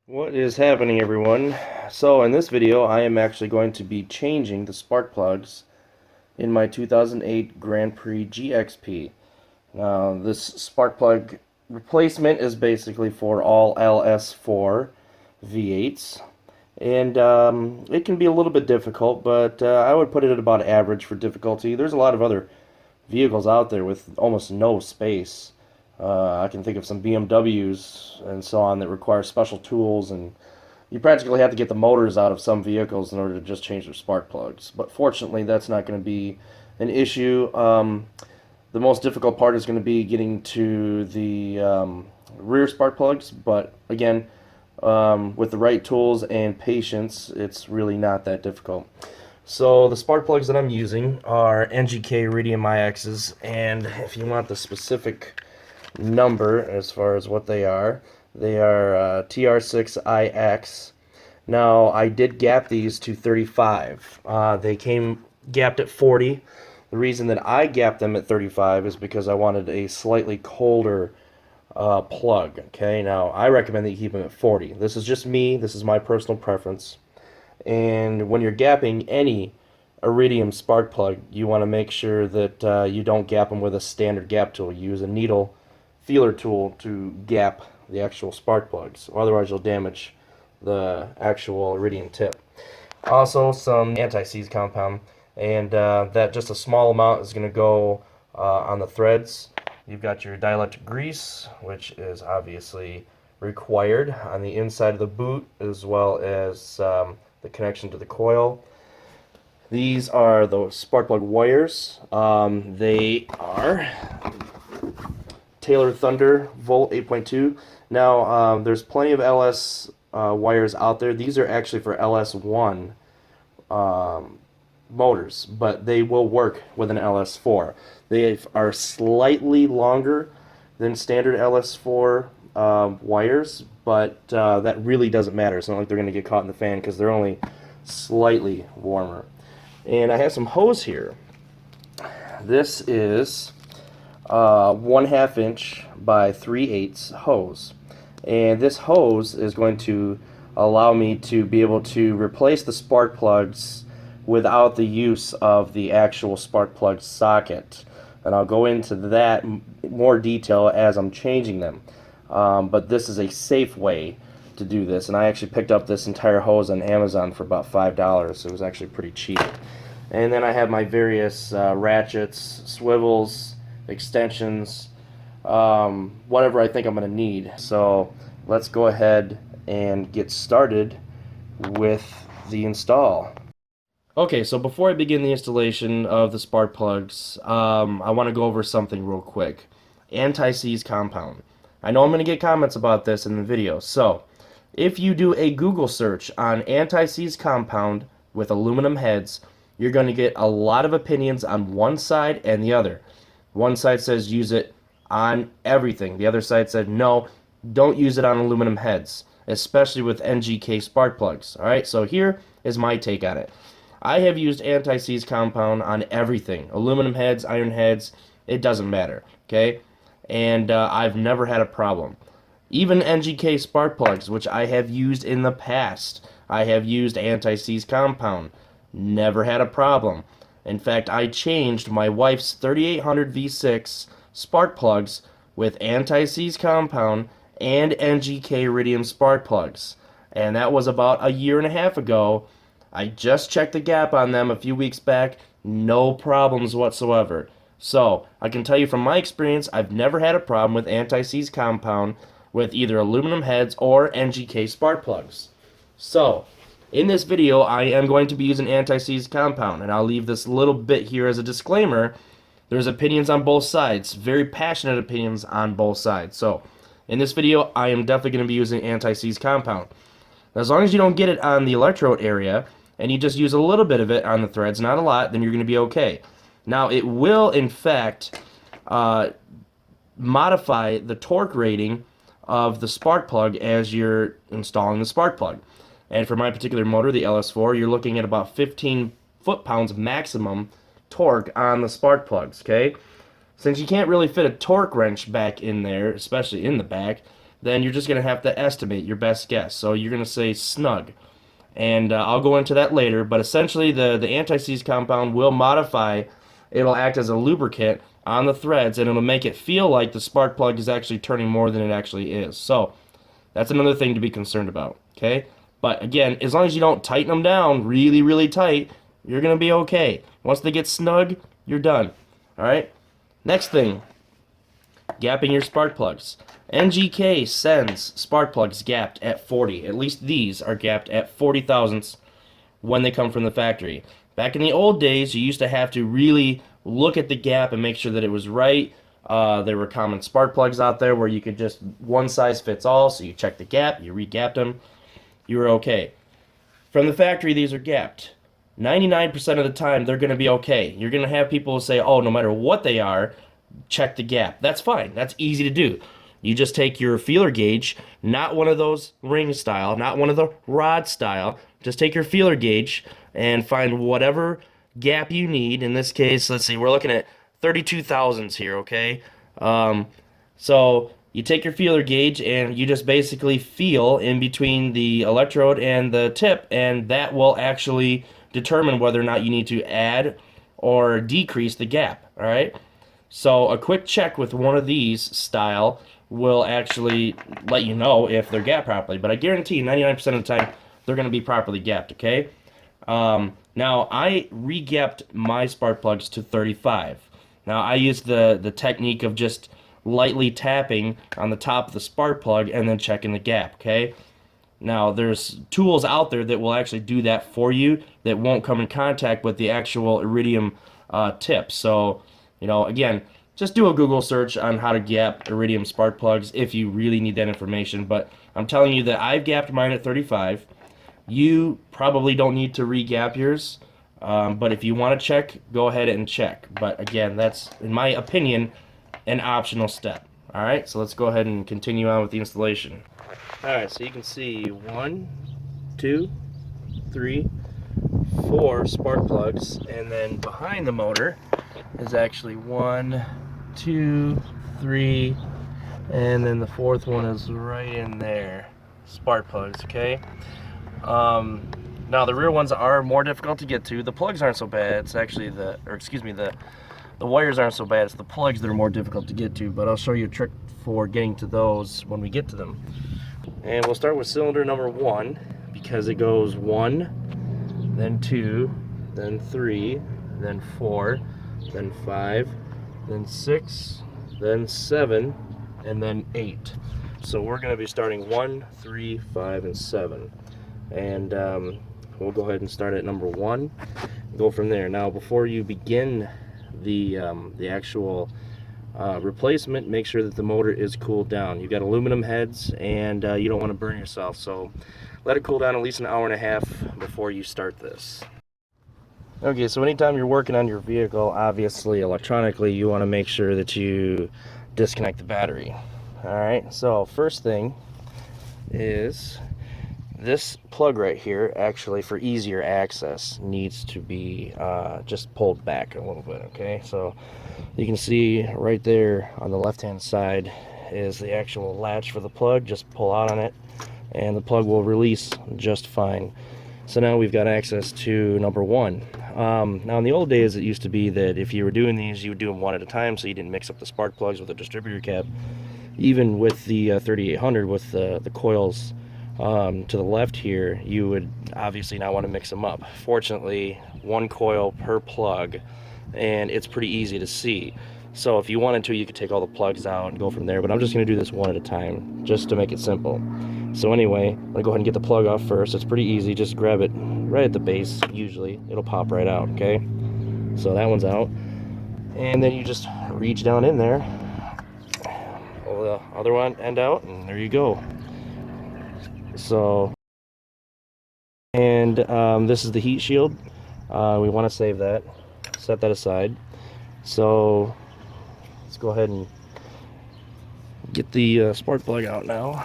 What is happening, everyone? So in this video I am actually going to be changing the spark plugs in my 2008 Grand Prix GXP. Now this spark plug replacement is basically for all LS4 V8s, and it can be a little bit difficult, but I would put it at about average for difficulty. There's a lot of other vehicles out there with almost no space. I can think of some BMWs and so on that require special tools, and you practically have to get the motors out of some vehicles in order to just change their spark plugs. But fortunately, that's not going to be an issue. The most difficult part is going to be getting to the rear spark plugs, but again, with the right tools and patience, it's really not that difficult. So the spark plugs that I'm using are NGK Iridium IXs, and if you want the specific number as far as what they are TR6IX. Now, I did gap these to 35. They came gapped at 40. The reason that I gapped them at 35 is because I wanted a slightly colder plug. Okay, now I recommend that you keep them at 40. This is just me. This is my personal preference. And when you're gapping any iridium spark plug, you want to make sure that you don't gap them with a standard gap tool. You use a needle feeler tool to gap the actual spark plugs, or otherwise you'll damage the actual iridium tip. Also, some anti-seize compound, and that just a small amount is going to go on the threads. You've got your dielectric grease, which is obviously required on the inside of the boot, as well as the connection to the coil. These are the spark plug wires. They are Taylor Thunder Volt 8.2. Now, there's plenty of LS wires out there. These are actually for LS1 motors, but they will work with an LS4. They are slightly longer than standard LS4 wires, but that really doesn't matter. It's not like they're going to get caught in the fan because they're only slightly warmer. And I have some hose here. This is 1/2 inch by 3/8 hose, and this hose is going to allow me to be able to replace the spark plugs without the use of the actual spark plug socket, and I'll go into that in more detail as I'm changing them. But this is a safe way to do this, and I actually picked up this entire hose on Amazon for about $5, so it was actually pretty cheap. And then I have my various ratchets, swivels, extensions, whatever I think I'm going to need. So let's go ahead and get started with the install. Okay, so before I begin the installation of the spark plugs, I want to go over something real quick. Anti-seize compound. I know I'm going to get comments about this in the video, so if you do a Google search on anti-seize compound with aluminum heads, you're going to get a lot of opinions on one side and the other. One side says use it on everything. The other side said no, don't use it on aluminum heads, especially with NGK spark plugs. Alright, so here is my take on it. I have used anti-seize compound on everything. Aluminum heads, iron heads, it doesn't matter. Okay? And I've never had a problem. Even NGK spark plugs, which I have used in the past, I have used anti-seize compound. Never had a problem. In fact, I changed my wife's 3800 V6 spark plugs with anti-seize compound and NGK Iridium spark plugs. And that was about 1.5 years ago. I just checked the gap on them a few weeks back. No problems whatsoever. So, I can tell you from my experience, I've never had a problem with anti-seize compound with either aluminum heads or NGK spark plugs. So, in this video, I am going to be using anti-seize compound, and I'll leave this little bit here as a disclaimer. There's opinions on both sides, very passionate opinions on both sides. So, in this video, I am definitely going to be using anti-seize compound. As long as you don't get it on the electrode area, and you just use a little bit of it on the threads, not a lot, then you're going to be okay. Now, it will, in fact, modify the torque rating of the spark plug as you're installing the spark plug. And for my particular motor, the LS4, you're looking at about 15 foot-pounds maximum torque on the spark plugs, okay? Since you can't really fit a torque wrench back in there, especially in the back, then you're just going to have to estimate your best guess. So you're going to say snug. And I'll go into that later, but essentially the anti-seize compound will modify, it'll act as a lubricant on the threads, and it'll make it feel like the spark plug is actually turning more than it actually is. So that's another thing to be concerned about, okay? But again, as long as you don't tighten them down really, really tight, you're going to be okay. Once they get snug, you're done, all right? Next thing, gapping your spark plugs. NGK sends spark plugs gapped at 40. At least these are gapped at 40 thousandths when they come from the factory. Back in the old days, you used to have to really look at the gap and make sure that it was right. There were common spark plugs out there where you could just one size fits all, so you check the gap, you re-gapped them, you were okay. From the factory, these are gapped. 99% of the time, they're going to be okay. You're going to have people say, oh, no matter what they are, check the gap. That's fine. That's easy to do. You just take your feeler gauge, not one of those ring style, not one of the rod style. Just take your feeler gauge and find whatever gap you need. In this case, let's see, we're looking at 32 thousandths here, okay? So you take your feeler gauge and you just basically feel in between the electrode and the tip, and that will actually determine whether or not you need to add or decrease the gap, all right? So a quick check with one of these style will actually let you know if they're gapped properly. But I guarantee 99% of the time they're going to be properly gapped, okay? Now, I re-gapped my spark plugs to 35. Now, I used the technique of just lightly tapping on the top of the spark plug and then checking the gap, okay? Now, there's tools out there that will actually do that for you that won't come in contact with the actual iridium tip. So, you know, again, just do a Google search on how to gap iridium spark plugs if you really need that information. But I'm telling you that I've gapped mine at 35. You probably don't need to re-gap yours. But if you want to check, go ahead and check. But again, that's, in my opinion, an optional step. Alright, so let's go ahead and continue on with the installation. Alright, so you can see 1, 2, 3, 4 spark plugs, and then behind the motor is actually 1, 2, 3, and then the fourth one is right in there. Spark plugs, okay? Now the rear ones are more difficult to get to. The plugs aren't so bad. It's actually the wires aren't so bad. It's the plugs that are more difficult to get to, but I'll show you a trick for getting to those when we get to them. And we'll start with cylinder number 1 because it goes 1, then 2, then 3, then 4, then 5, then 6, then 7, and then 8. So we're going to be starting 1, 3, 5, and 7. And we'll go ahead and start at number 1 and go from there. Now, before you begin the actual replacement, make sure that the motor is cooled down. You've got aluminum heads, and you don't want to burn yourself, so let it cool down at least an hour and a half before you start this. Okay, so anytime you're working on your vehicle, obviously electronically, you want to make sure that you disconnect the battery. Alright, so first thing is this plug right here, actually for easier access, needs to be just pulled back a little bit, okay? So you can see right there on the left hand side is the actual latch for the plug. Just pull out on it and the plug will release just fine. So now we've got access to number 1. Now in the old days it used to be that if you were doing these, you would do them one at a time so you didn't mix up the spark plugs with the distributor cap. Even with the 3800 with the coils to the left here, you would obviously not want to mix them up. Fortunately, 1 coil per plug, and it's pretty easy to see. So if you wanted to, you could take all the plugs out and go from there, but I'm just going to do this one at a time just to make it simple. So anyway, I'm going to go ahead and get the plug off first. It's pretty easy. Just grab it right at the base. Usually it'll pop right out, okay? So that one's out, and then you just reach down in there, pull the other one end out, and there you go. So, and this is the heat shield. We want to save that, set that aside. So let's go ahead and get the spark plug out now.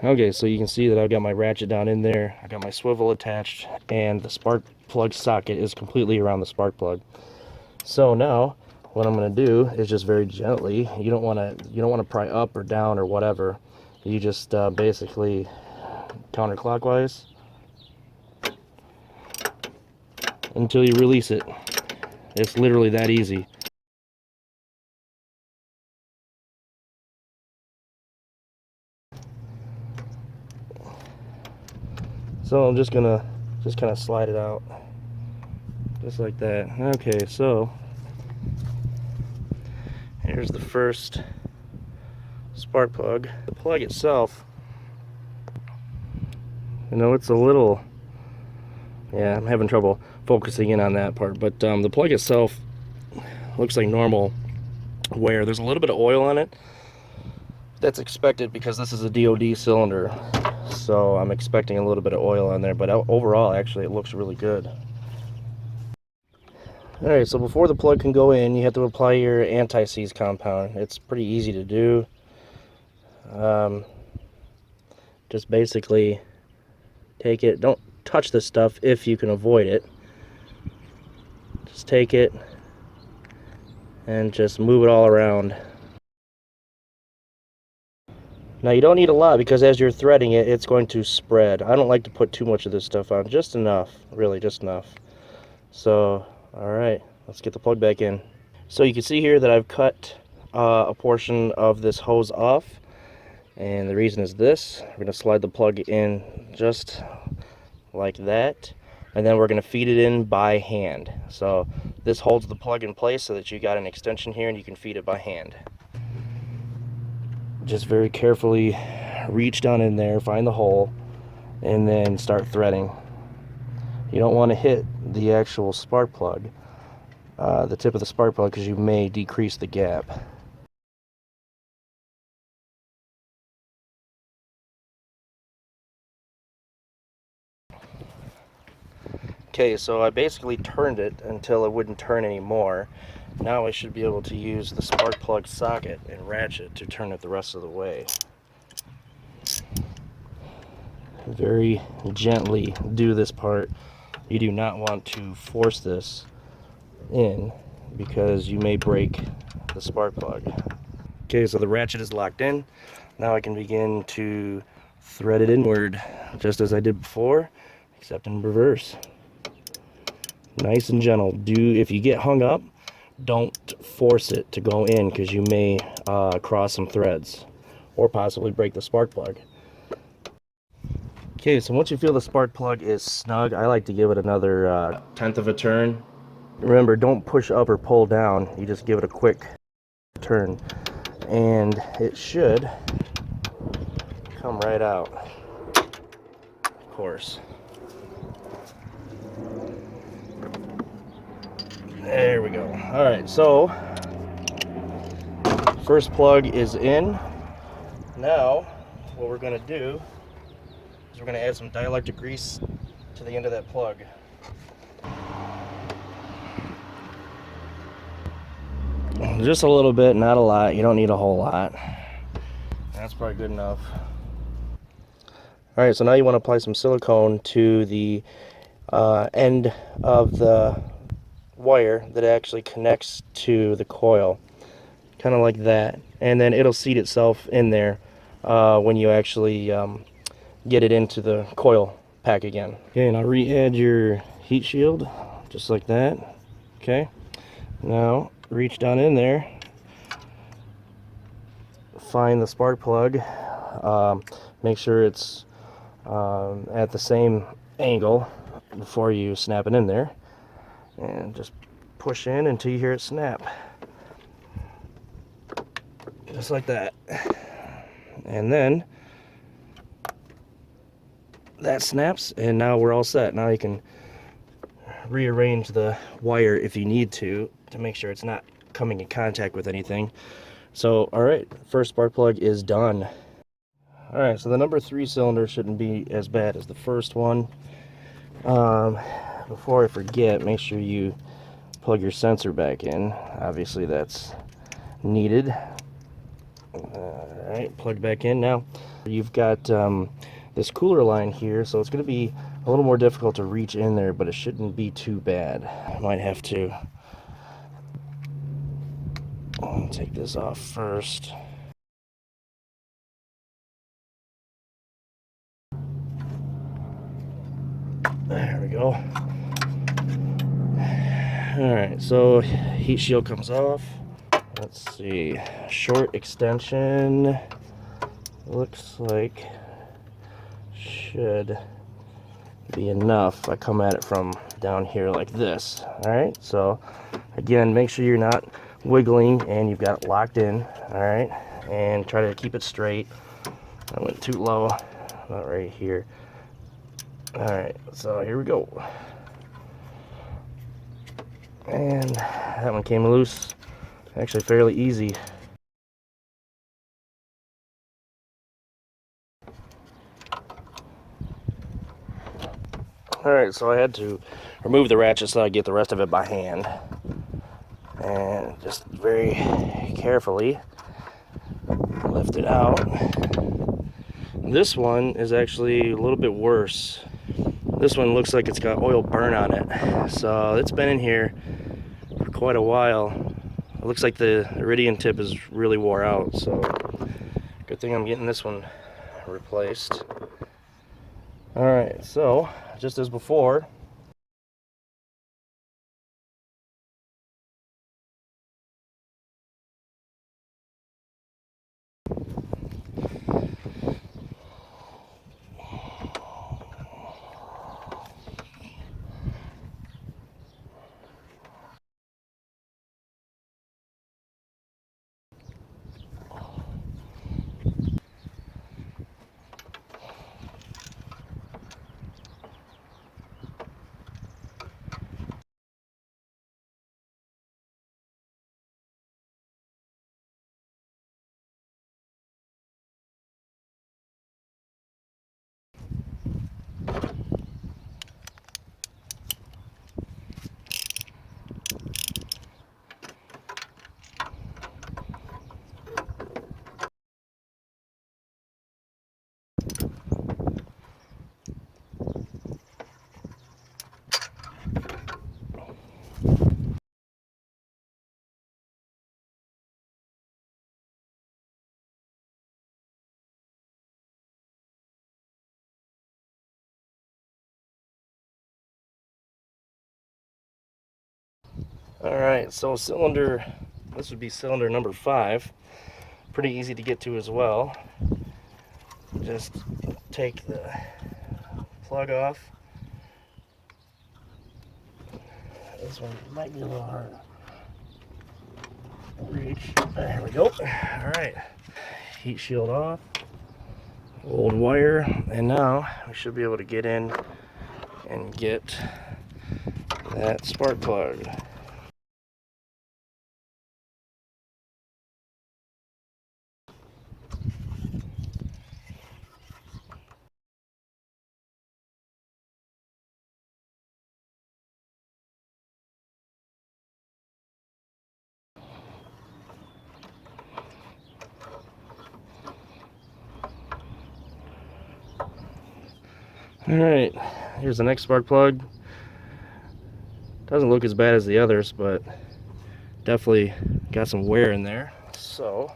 Okay, so you can see that I've got my ratchet down in there, I got my swivel attached, and the spark plug socket is completely around the spark plug. So now what I'm going to do is just very gently, you don't want to pry up or down or whatever. You just basically counterclockwise until you release it. It's literally that easy. So I'm just gonna kind of slide it out just like that. Okay, so here's the first spark plug. The plug itself, you know, it's a little, yeah, I'm having trouble focusing in on that part, but the plug itself looks like normal wear. There's a little bit of oil on it. That's expected because this is a DOD cylinder, so I'm expecting a little bit of oil on there, but overall actually it looks really good. Alright, so before the plug can go in, you have to apply your anti-seize compound. It's pretty easy to do. Just basically take it, don't touch this stuff if you can avoid it. Just take it and just move it all around. Now you don't need a lot because as you're threading it, it's going to spread. I don't like to put too much of this stuff on, just enough, really just enough. So, alright, let's get the plug back in. So you can see here that I've cut a portion of this hose off, and the reason is this. We're going to slide the plug in just like that, and then we're going to feed it in by hand. So this holds the plug in place so that you got an extension here and you can feed it by hand. Just very carefully reach down in there, find the hole, and then start threading. You don't want to hit the actual spark plug, the tip of the spark plug, because you may decrease the gap. Okay, so I basically turned it until it wouldn't turn anymore. Now I should be able to use the spark plug socket and ratchet to turn it the rest of the way. Very gently do this part. You do not want to force this in because you may break the spark plug. Okay, so the ratchet is locked in. Now I can begin to thread it inward just as I did before, except in reverse. Nice and gentle. If you get hung up, don't force it to go in because you may cross some threads or possibly break the spark plug. Okay, so once you feel the spark plug is snug, I like to give it another tenth of a turn. Remember, don't push up or pull down. You just give it a quick turn, and it should come right out, of course. There we go. All right, so first plug is in. Now, what we're going to do is we're going to add some dielectric grease to the end of that plug. Just a little bit, not a lot. You don't need a whole lot. That's probably good enough. All right, so now you want to apply some silicone to the end of the wire that actually connects to the coil, kind of like that, and then it'll seat itself in there when you actually get it into the coil pack again. Okay, now re-add your heat shield just like that. Okay, now reach down in there, find the spark plug, make sure it's at the same angle before you snap it in there, and just push in until you hear it snap, just like that. And then that snaps, and now we're all set. Now you can rearrange the wire if you need to make sure it's not coming in contact with anything. So alright, first spark plug is done. Alright, so the number 3 cylinder shouldn't be as bad as the first one. Before I forget, make sure you plug your sensor back in. Obviously that's needed. Alright, plug back in. Now You've got this cooler line here, so it's going to be a little more difficult to reach in there, but it shouldn't be too bad. I might have to take this off first. There we go. Alright, so heat shield comes off. Let's see. Short extension. Looks like should be enough. I come at it from down here like this. Alright, so again, make sure you're not wiggling and you've got it locked in. Alright, and try to keep it straight. I went too low. Not right here. Alright, so here we go. And that one came loose. Actually fairly easy. Alright, so I had to remove the ratchet so I get the rest of it by hand. And just very carefully lift it out. This one is actually a little bit worse. This one looks like it's got oil burn on it. So it's been in here for quite a while. It looks like the iridium tip is really wore out, so good thing I'm getting this one replaced. Alright, so just as before, alright, so cylinder, this would be cylinder number 5. Pretty easy to get to as well. Just take the plug off. This one might be a little hard to reach. There we go. Alright, heat shield off. Old wire, and now we should be able to get in and get that spark plug. Alright, here's the next spark plug. Doesn't look as bad as the others, but definitely got some wear in there. So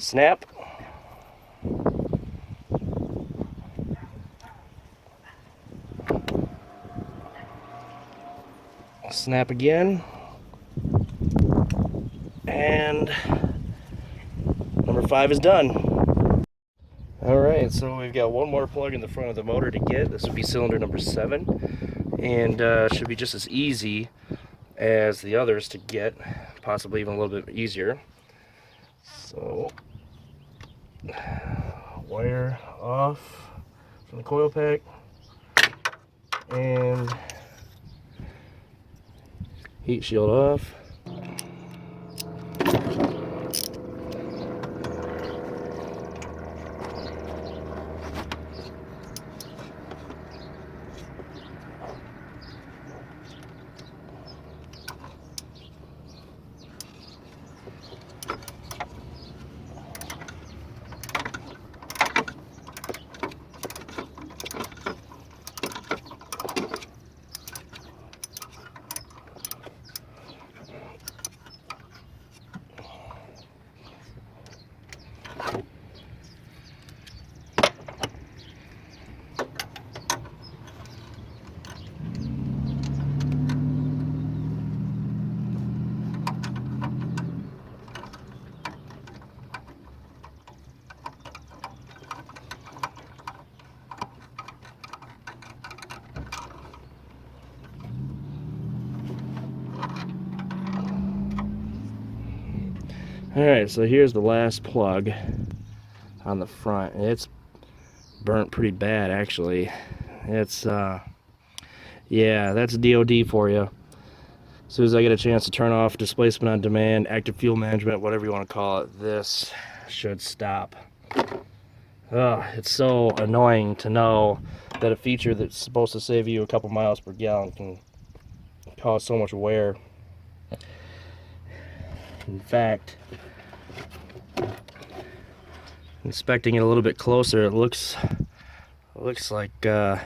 Snap. Snap again. And number 5 is done. Alright, so we've got one more plug in the front of the motor to get. This would be cylinder number 7. And should be just as easy as the others to get, possibly even a little bit easier. So, wire off from the coil pack, and heat shield off. Alright, so here's the last plug on the front. It's burnt pretty bad, actually. It's, yeah, that's DOD for you. As soon as I get a chance to turn off displacement on demand, active fuel management, whatever you want to call it, this should stop. It's so annoying to know that a feature that's supposed to save you a couple miles per gallon can cause so much wear. In fact, inspecting it a little bit closer, it looks like this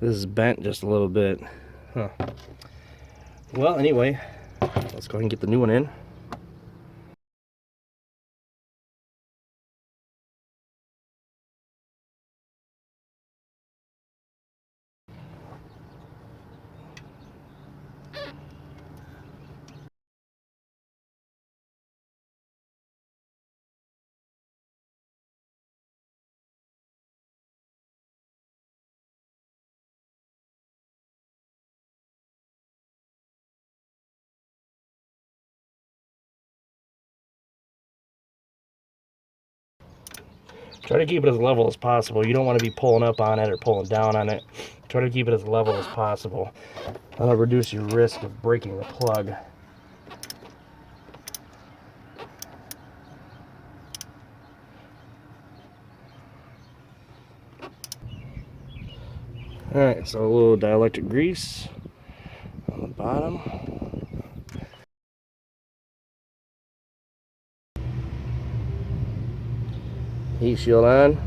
is bent just a little bit. Huh. Well, anyway, let's go ahead and get the new one in. Try to keep it as level as possible. You don't want to be pulling up on it or pulling down on it. Try to keep it as level as possible. That'll reduce your risk of breaking the plug. Alright, so a little dielectric grease on the bottom. Heat shield on.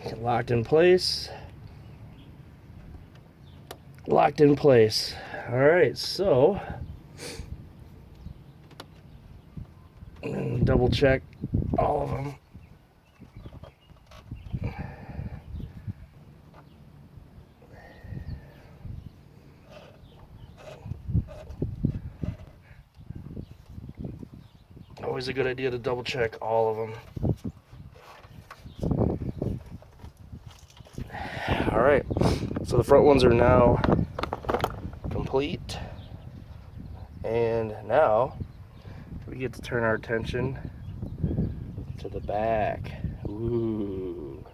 Get locked in place. Locked in place. Alright, so double check all of them. Always a good idea to double check all of them. Alright, so the front ones are now complete, and now we get to turn our attention to the back. Ooh.